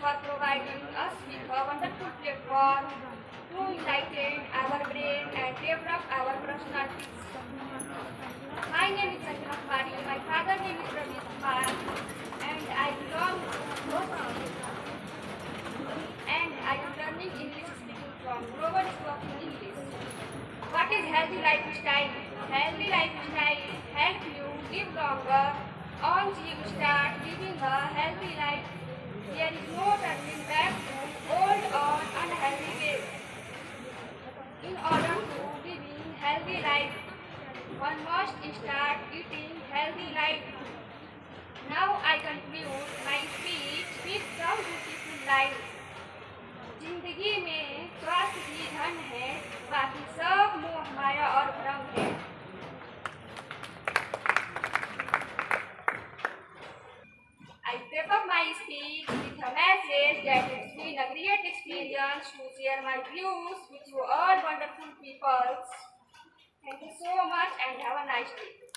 for providing us with a wonderful platform to enlighten our brain and develop our personalities. My name is Sanjana Kumari, my father's name is Ravi Kumar, and I belong to and I am learning English speaking from Global School of English. What is healthy lifestyle? Healthy lifestyle helps you live longer. Once you start living a healthy life, there is no turning back to old or unhealthy ways. In order to live in healthy life, one must start eating healthy life. Now I conclude my speech with some beautiful lines. जिंदगी में स्वास्थ्य ही धन है, बाकी सब मोह माया और भ्रम है. I wrap up my speech with a message that it's been a great experience to share my views with you all wonderful people. Thank you so much and have a nice day.